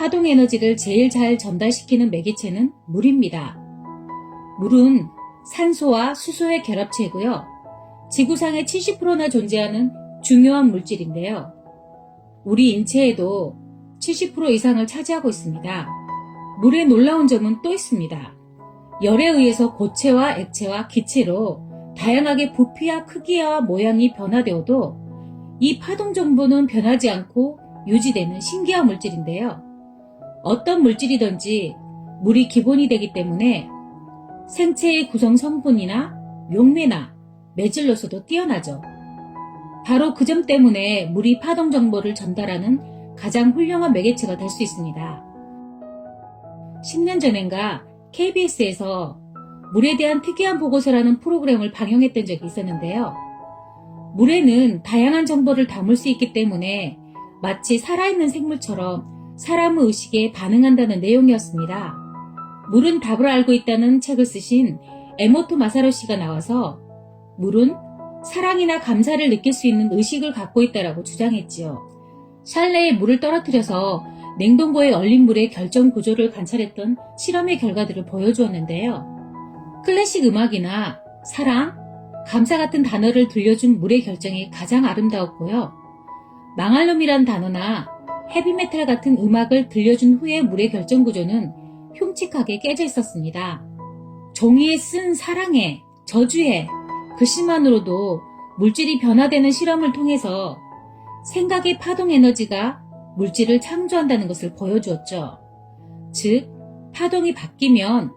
파동 에너지를 제일 잘 전달시키는 매개체는 물입니다. 물은 산소와 수소의 결합체이고요. 지구상의 70%나 존재하는 중요한 물질인데요. 우리 인체에도 70% 이상을 차지하고 있습니다. 물의 놀라운 점은 또 있습니다. 열에 의해서 고체와 액체와 기체로 다양하게 부피와 크기와 모양이 변화되어도 이 파동 정보는 변하지 않고 유지되는 신기한 물질인데요. 어떤 물질이든지 물이 기본이 되기 때문에 생체의 구성 성분이나 용매나 매질로서도 뛰어나죠. 바로 그 점 때문에 물이 파동 정보를 전달하는 가장 훌륭한 매개체가 될 수 있습니다. 10년 전인가 KBS에서 물에 대한 특이한 보고서라는 프로그램을 방영했던 적이 있었는데요. 물에는 다양한 정보를 담을 수 있기 때문에 마치 살아있는 생물처럼 사람의 의식에 반응한다는 내용이었습니다. 물은 답을 알고 있다는 책을 쓰신 에모토 마사로 씨가 나와서 물은 사랑이나 감사를 느낄 수 있는 의식을 갖고 있다라고 주장했지요. 샬레에 물을 떨어뜨려서 냉동고에 얼린 물의 결정 구조를 관찰했던 실험의 결과들을 보여주었는데요. 클래식 음악이나 사랑, 감사 같은 단어를 들려준 물의 결정이 가장 아름다웠고요. 망할 놈이란 단어나 헤비메탈 같은 음악을 들려준 후에 물의 결정 구조는 흉측하게 깨져 있었습니다. 종이에 쓴 사랑해, 저주해, 글씨만으로도 물질이 변화되는 실험을 통해서 생각의 파동 에너지가 물질을 창조한다는 것을 보여주었죠. 즉, 파동이 바뀌면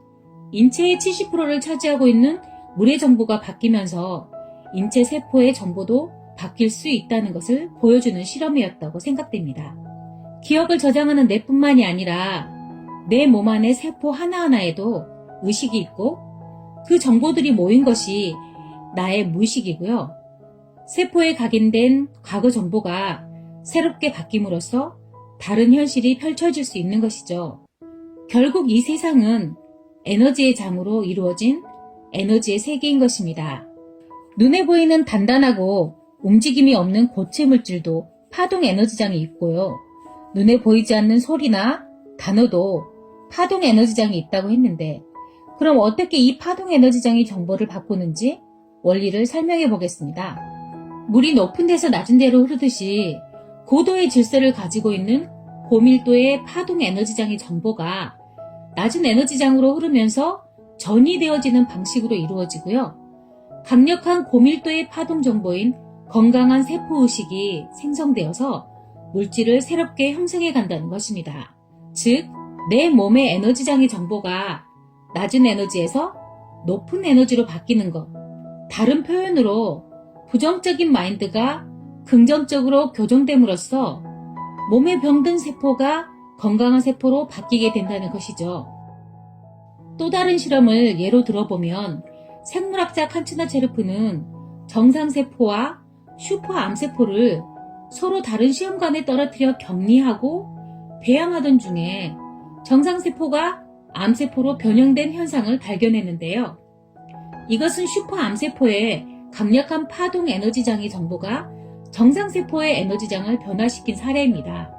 인체의 70%를 차지하고 있는 물의 정보가 바뀌면서 인체 세포의 정보도 바뀔 수 있다는 것을 보여주는 실험이었다고 생각됩니다. 기억을 저장하는 뇌뿐만이 아니라 내 몸 안의 세포 하나하나에도 의식이 있고 그 정보들이 모인 것이 나의 무의식이고요. 세포에 각인된 과거 정보가 새롭게 바뀜으로써 다른 현실이 펼쳐질 수 있는 것이죠. 결국 이 세상은 에너지의 장으로 이루어진 에너지의 세계인 것입니다. 눈에 보이는 단단하고 움직임이 없는 고체 물질도 파동 에너지장이 있고요. 눈에 보이지 않는 소리나 단어도 파동 에너지장이 있다고 했는데, 그럼 어떻게 이 파동 에너지장이 정보를 바꾸는지 원리를 설명해 보겠습니다. 물이 높은 데서 낮은 데로 흐르듯이 고도의 질서를 가지고 있는 고밀도의 파동 에너지장의 정보가 낮은 에너지장으로 흐르면서 전이되어지는 방식으로 이루어지고요. 강력한 고밀도의 파동 정보인 건강한 세포의식이 생성되어서 물질을 새롭게 형성해 간다는 것입니다. 즉, 내 몸의 에너지장의 정보가 낮은 에너지에서 높은 에너지로 바뀌는 것. 다른 표현으로 부정적인 마인드가 긍정적으로 교정됨으로써 몸에 병든 세포가 건강한 세포로 바뀌게 된다는 것이죠. 또 다른 실험을 예로 들어보면 생물학자 칸츠나 체르프는 정상세포와 슈퍼암세포를 서로 다른 시험관에 떨어뜨려 격리하고 배양하던 중에 정상세포가 암세포로 변형된 현상을 발견했는데요. 이것은 슈퍼암세포의 강력한 파동 에너지장의 정보가 정상세포의 에너지장을 변화시킨 사례입니다.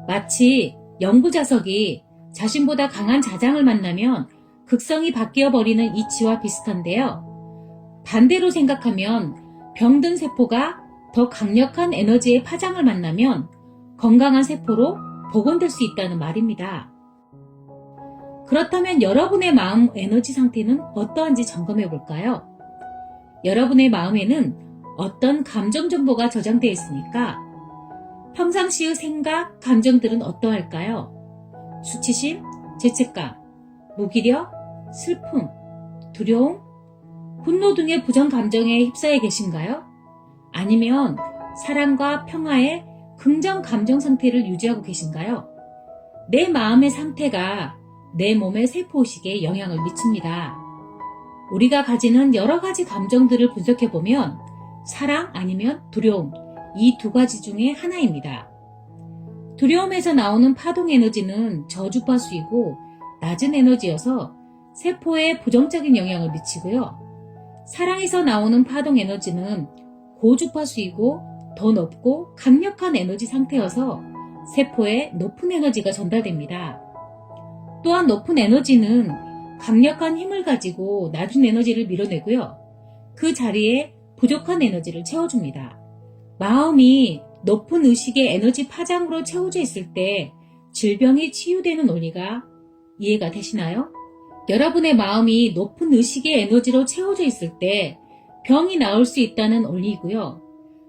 마치 영구자석이 자신보다 강한 자장을 만나면 극성이 바뀌어버리는 이치와 비슷한데요. 반대로 생각하면 병든 세포가 더 강력한 에너지의 파장을 만나면 건강한 세포로 복원될 수 있다는 말입니다. 그렇다면 여러분의 마음 에너지 상태는 어떠한지 점검해 볼까요? 여러분의 마음에는 어떤 감정 정보가 저장되어 있습니까? 평상시의 생각, 감정들은 어떠할까요? 수치심, 죄책감, 무기력, 슬픔, 두려움, 분노 등의 부정 감정에 휩싸여 계신가요? 아니면 사랑과 평화의 긍정 감정 상태를 유지하고 계신가요? 내 마음의 상태가 내 몸의 세포의식에 영향을 미칩니다. 우리가 가지는 여러 가지 감정들을 분석해보면 사랑 아니면 두려움, 이 두 가지 중에 하나입니다. 두려움에서 나오는 파동 에너지는 저주파수이고 낮은 에너지여서 세포에 부정적인 영향을 미치고요. 사랑에서 나오는 파동 에너지는 고주파수이고 더 높고 강력한 에너지 상태여서 세포에 높은 에너지가 전달됩니다. 또한 높은 에너지는 강력한 힘을 가지고 낮은 에너지를 밀어내고요. 그 자리에 부족한 에너지를 채워줍니다. 마음이 높은 의식의 에너지 파장으로 채워져 있을 때 질병이 치유되는 원리가 이해가 되시나요? 여러분의 마음이 높은 의식의 에너지로 채워져 있을 때 병이 나을 수 있다는 원리이고요.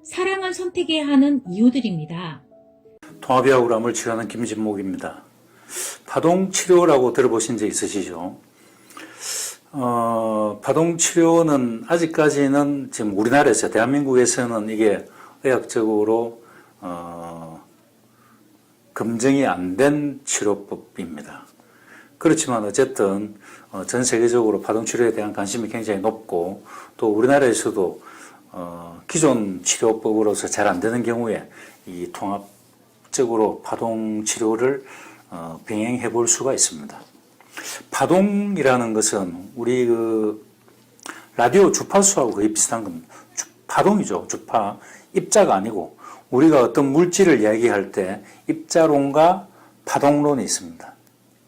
사랑을 선택해야 하는 이유들입니다. 통합의학으로 치료하는 김진목입니다. 파동치료라고 들어보신 적 있으시죠? 파동치료는 아직까지는 지금 우리나라에서, 대한민국에서는 이게 의학적으로 검증이 안 된 치료법입니다. 그렇지만 어쨌든 전 세계적으로 파동치료에 대한 관심이 굉장히 높고, 또 우리나라에서도 기존 치료법으로서 잘 안 되는 경우에 이 통합적으로 파동치료를 병행해 볼 수가 있습니다. 파동이라는 것은 우리 라디오 주파수하고 거의 비슷한 겁니다. 파동이죠. 주파. 입자가 아니고, 우리가 어떤 물질을 이야기할 때 입자론과 파동론이 있습니다.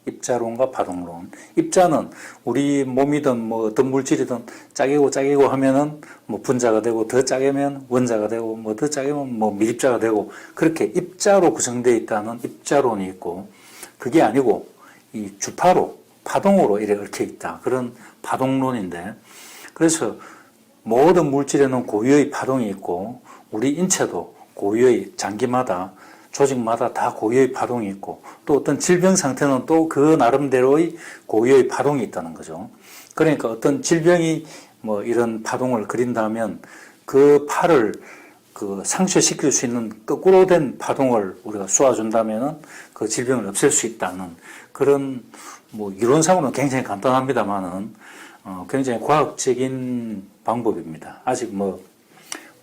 입자론과 파동론. 입자는 우리 몸이든 뭐 어떤 물질이든 짜개고 하면은 뭐 분자가 되고, 더 짜개면 원자가 되고, 뭐 더 짜개면 뭐 밀입자가 되고, 그렇게 입자로 구성되어 있다는 입자론이 있고, 그게 아니고 이 주파로, 파동으로 이렇게 얽혀 있다. 그런 파동론인데, 그래서 모든 물질에는 고유의 파동이 있고, 우리 인체도 고유의 장기마다, 조직마다 다 고유의 파동이 있고, 또 어떤 질병 상태는 또 그 나름대로의 고유의 파동이 있다는 거죠. 그러니까 어떤 질병이 뭐 이런 파동을 그린다면 그 팔을 상쇄시킬 수 있는 거꾸로 된 파동을 우리가 쏘아준다면은 그 질병을 없앨 수 있다는 그런, 뭐 이론상으로는 굉장히 간단합니다만은 굉장히 과학적인 방법입니다. 아직 뭐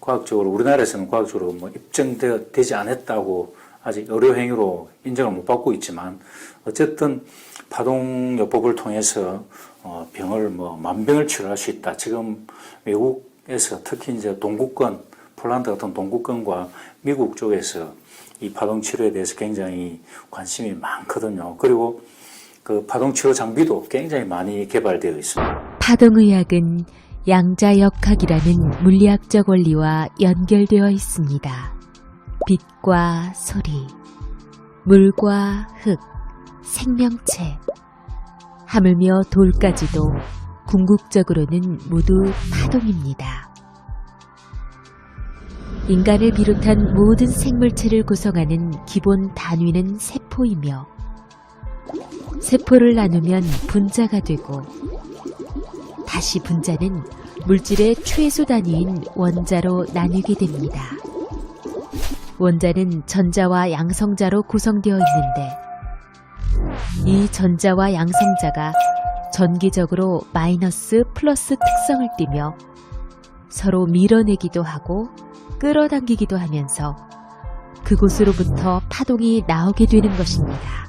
과학적으로, 우리나라에서는 과학적으로 뭐 입증되지 않았다고 아직 의료행위로 인정을 못 받고 있지만, 어쨌든 파동요법을 통해서 병을 뭐 만병을 치료할 수 있다. 지금 외국에서 특히 이제 동구권, 폴란드 같은 동구권과 미국 쪽에서 이 파동치료에 대해서 굉장히 관심이 많거든요. 그리고 그 파동치료 장비도 굉장히 많이 개발되어 있습니다. 파동의학은 양자역학이라는 물리학적 원리와 연결되어 있습니다. 빛과 소리, 물과 흙, 생명체, 하물며 돌까지도 궁극적으로는 모두 파동입니다. 인간을 비롯한 모든 생물체를 구성하는 기본 단위는 세포이며, 세포를 나누면 분자가 되고, 다시 분자는 물질의 최소 단위인 원자로 나뉘게 됩니다. 원자는 전자와 양성자로 구성되어 있는데, 이 전자와 양성자가 전기적으로 마이너스 플러스 특성을 띠며 서로 밀어내기도 하고 끌어당기기도 하면서 그곳으로부터 파동이 나오게 되는 것입니다.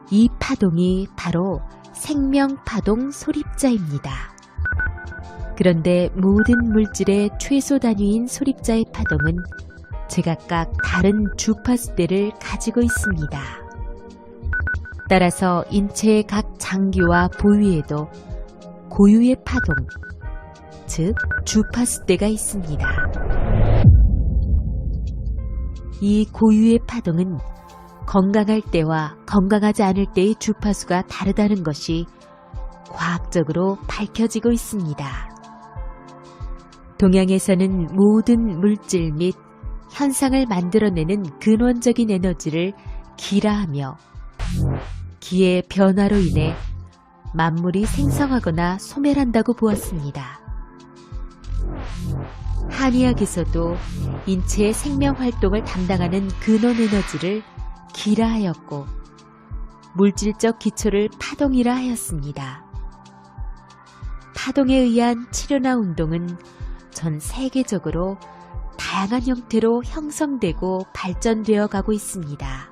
이 파동이 바로 생명파동 소립자입니다. 그런데 모든 물질의 최소 단위인 소립자의 파동은 제각각 다른 주파수대를 가지고 있습니다. 따라서 인체의 각 장기와 부위에도 고유의 파동, 즉 주파수대가 있습니다. 이 고유의 파동은 건강할 때와 건강하지 않을 때의 주파수가 다르다는 것이 과학적으로 밝혀지고 있습니다. 동양에서는 모든 물질 및 현상을 만들어내는 근원적인 에너지를 기라하며, 기의 변화로 인해 만물이 생성하거나 소멸한다고 보았습니다. 한의학에서도 인체의 생명활동을 담당하는 근원 에너지를 기라하였고, 물질적 기초를 파동이라 하였습니다. 파동에 의한 치료나 운동은 전 세계적으로 다양한 형태로 형성되고 발전되어 가고 있습니다.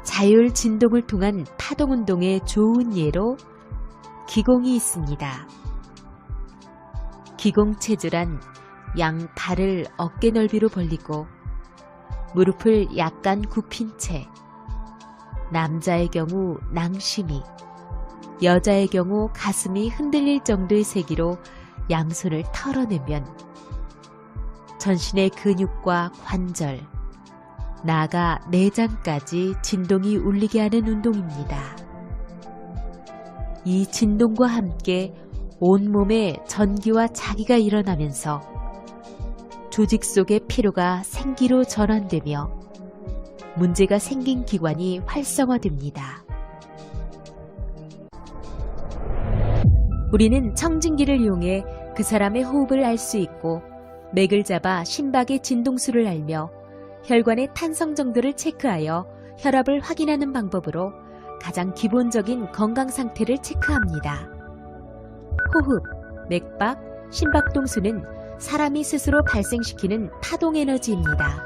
자율 진동을 통한 파동 운동의 좋은 예로 기공이 있습니다. 기공체조란 양 발을 어깨 넓이로 벌리고 무릎을 약간 굽힌 채 남자의 경우 낭심이, 여자의 경우 가슴이 흔들릴 정도의 세기로 양손을 털어내면 전신의 근육과 관절, 나아가 내장까지 진동이 울리게 하는 운동입니다. 이 진동과 함께 온몸에 전기와 자기가 일어나면서 조직 속의 피로가 생기로 전환되며 문제가 생긴 기관이 활성화됩니다. 우리는 청진기를 이용해 그 사람의 호흡을 알 수 있고 맥을 잡아 심박의 진동수를 알며 혈관의 탄성 정도를 체크하여 혈압을 확인하는 방법으로 가장 기본적인 건강 상태를 체크합니다. 호흡, 맥박, 심박동수는 사람이 스스로 발생시키는 파동 에너지입니다.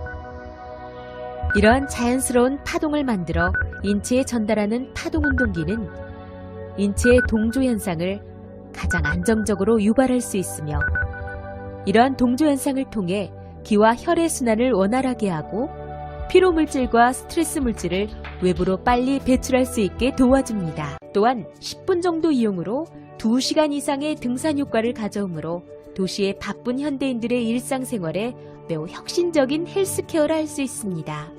이러한 자연스러운 파동을 만들어 인체에 전달하는 파동 운동기는 인체의 동조 현상을 가장 안정적으로 유발할 수 있으며 이러한 동조 현상을 통해 기와 혈의 순환을 원활하게 하고 피로 물질과 스트레스 물질을 외부로 빨리 배출할 수 있게 도와줍니다. 또한 10분 정도 이용으로 2시간 이상의 등산 효과를 가져오므로 도시의 바쁜 현대인들의 일상생활에 매우 혁신적인 헬스케어를 할 수 있습니다.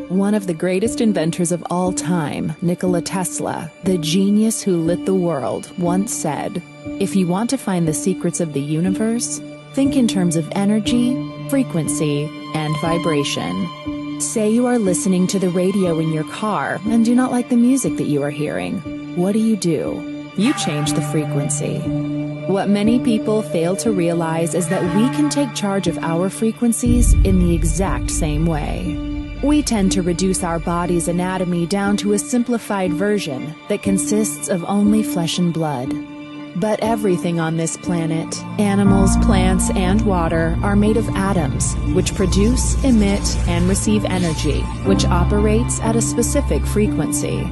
One of the greatest inventors of all time, Nikola Tesla, the genius who lit the world, once said, "If you want to find the secrets of the universe, think in terms of energy, frequency, and vibration." Say you are listening to the radio in your car and do not like the music that you are hearing. What do? You change the frequency. What many people fail to realize is that we can take charge of our frequencies in the exact same way. We tend to reduce our body's anatomy down to a simplified version that consists of only flesh and blood. But everything on this planet, animals, plants, and water, are made of atoms, which produce, emit, and receive energy, which operates at a specific frequency.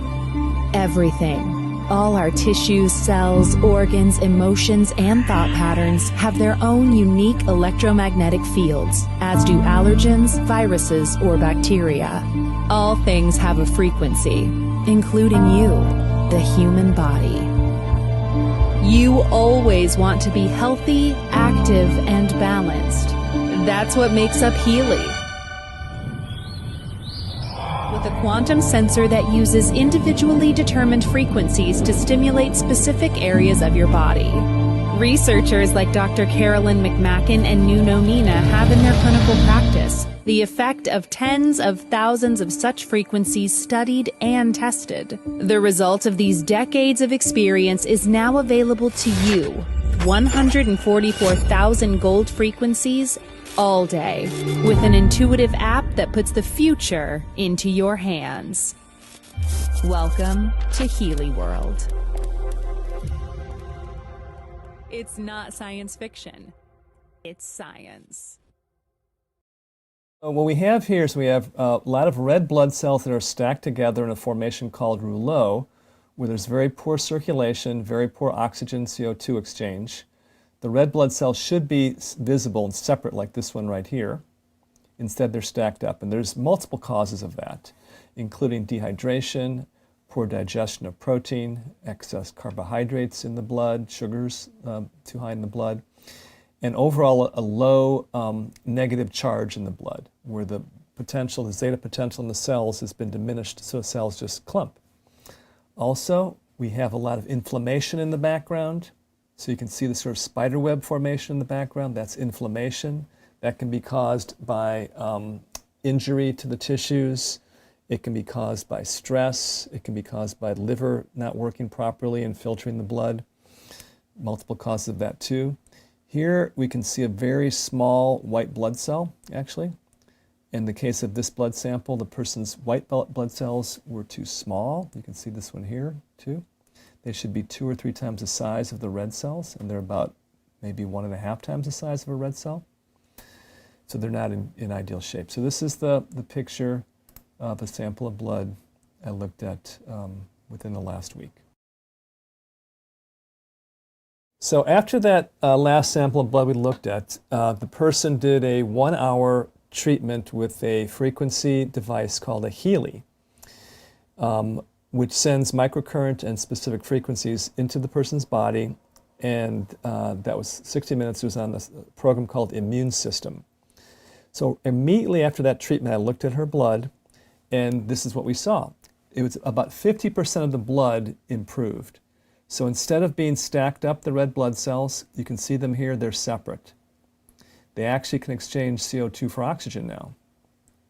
Everything, all our tissues, cells, organs, emotions, and thought patterns have their own unique electromagnetic fields, as do allergens, viruses, or bacteria. All things have a frequency, including you, the human body. You always want to be healthy, active, and balanced. That's what makes up Healy. With a quantum sensor that uses individually determined frequencies to stimulate specific areas of your body. Researchers like Dr. Carolyn McMacken and Nuno Mina have in their clinical practice the effect of tens of thousands of such frequencies studied and tested. The result of these decades of experience is now available to you, 144,000 gold frequencies all day, with an intuitive app that puts the future into your hands. Welcome to Healy World. It's not science fiction. It's science. What we have here is we have a lot of red blood cells that are stacked together in a formation called rouleau, where there's very poor circulation, very poor oxygen CO2 exchange. The red blood cells should be visible and separate like this one right here. Instead, they're stacked up. And there's multiple causes of that, including dehydration, poor digestion of protein, excess carbohydrates in the blood, sugars too high in the blood, and overall a low negative charge in the blood, where the potential, the zeta potential in the cells has been diminished, so cells just clump. Also, we have a lot of inflammation in the background. So you can see the sort of spider web formation in the background. That's inflammation. That can be caused by injury to the tissues. It can be caused by stress. It can be caused by liver not working properly and filtering the blood. Multiple causes of that too. Here we can see a very small white blood cell, actually. In the case of this blood sample, the person's white blood cells were too small. You can see this one here, too. They should be 2 or 3 times the size of the red cells, and they're about maybe 1.5 times the size of a red cell. So they're not in ideal shape. So this is the picture of a sample of blood I looked at within the last week. So after that last sample of blood we looked at, the person did a 1-hour treatment with a frequency device called a Healy, which sends microcurrent and specific frequencies into the person's body. And that was 60 minutes. It was on this program called Immune System. So immediately after that treatment, I looked at her blood, and this is what we saw. It was about 50% of the blood improved. So instead of being stacked up, the red blood cells, you can see them here, they're separate. They actually can exchange CO2 for oxygen now.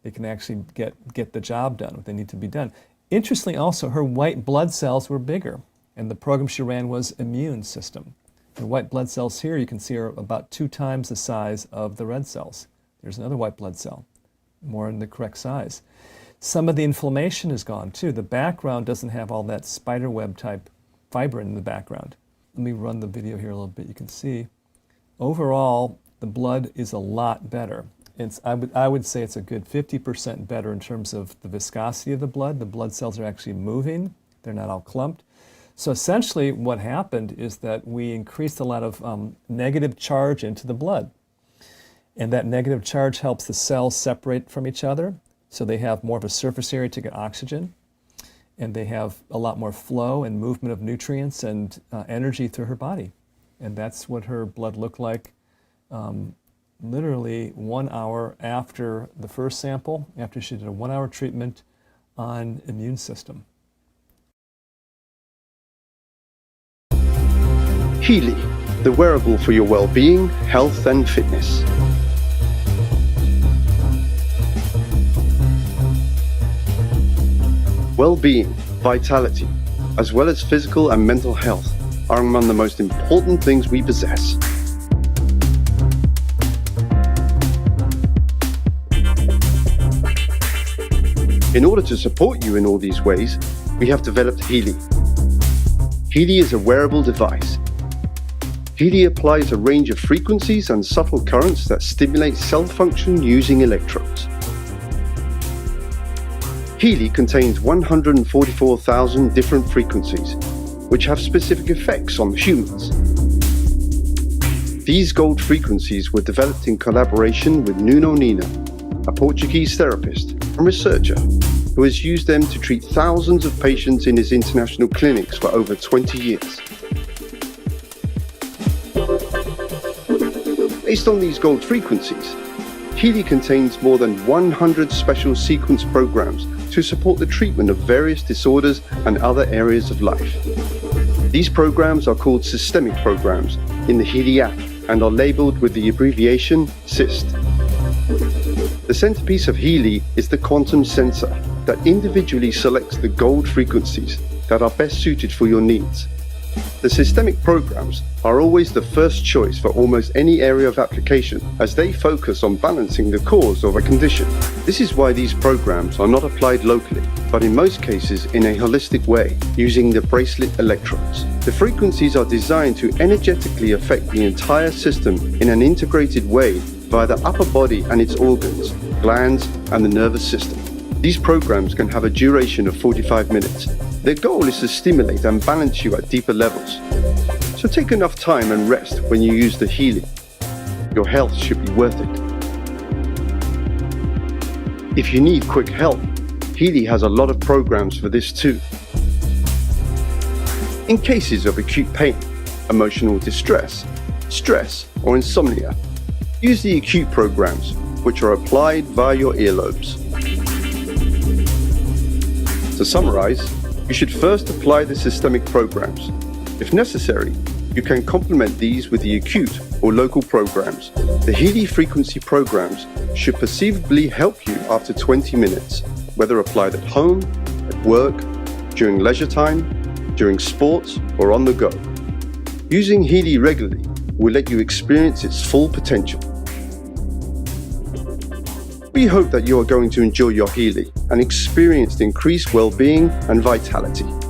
They can actually get the job done, what they need to be done. Interestingly also, her white blood cells were bigger, and the program she ran was Immune System. The white blood cells here, you can see, are about 2 times the size of the red cells. There's another white blood cell, more in the correct size. Some of the inflammation is gone too. The background doesn't have all that spider web type fibrin in the background. Let me run the video here a little bit. You can see overall the blood is a lot better. I would say it's a good 50% better in terms of the viscosity of the blood. The blood cells are actually moving. They're not all clumped. So essentially what happened is that we increased a lot of negative charge into the blood. And that negative charge helps the cells separate from each other, so they have more of a surface area to get oxygen, and they have a lot more flow and movement of nutrients and energy through her body. And that's what her blood looked like literally 1 hour after the first sample, after she did a 1-hour treatment on Immune System. Healy, the wearable for your well-being, health and fitness. Well-being, vitality, as well as physical and mental health are among the most important things we possess. In order to support you in all these ways, we have developed Healy. Healy is a wearable device. Healy applies a range of frequencies and subtle currents that stimulate cell function using electrodes. Healy contains 144,000 different frequencies, which have specific effects on humans. These gold frequencies were developed in collaboration with Nuno Nina, a Portuguese therapist and researcher who has used them to treat thousands of patients in his international clinics for over 20 years. Based on these gold frequencies, Healy contains more than 100 special sequence programs to support the treatment of various disorders and other areas of life. These programs are called systemic programs in the Healy app and are labeled with the abbreviation SYST. The centerpiece of Healy is the quantum sensor that individually selects the gold frequencies that are best suited for your needs. The systemic programs are always the first choice for almost any area of application, as they focus on balancing the cause of a condition. This is why these programs are not applied locally, but in most cases in a holistic way, using the bracelet electrodes. The frequencies are designed to energetically affect the entire system in an integrated way via the upper body and its organs, glands, and the nervous system. These programs can have a duration of 45 minutes. Their goal is to stimulate and balance you at deeper levels. So take enough time and rest when you use the Healy. Your health should be worth it. If you need quick help, Healy has a lot of programs for this too. In cases of acute pain, emotional distress, stress, or insomnia, use the acute programs, which are applied via your earlobes. To summarize, you should first apply the systemic programs. If necessary, you can complement these with the acute or local programs. The Healy frequency programs should perceivably help you after 20 minutes, whether applied at home, at work, during leisure time, during sports, or on the go. Using Healy regularly will let you experience its full potential. We hope that you are going to enjoy your Healy and experience increased well-being and vitality.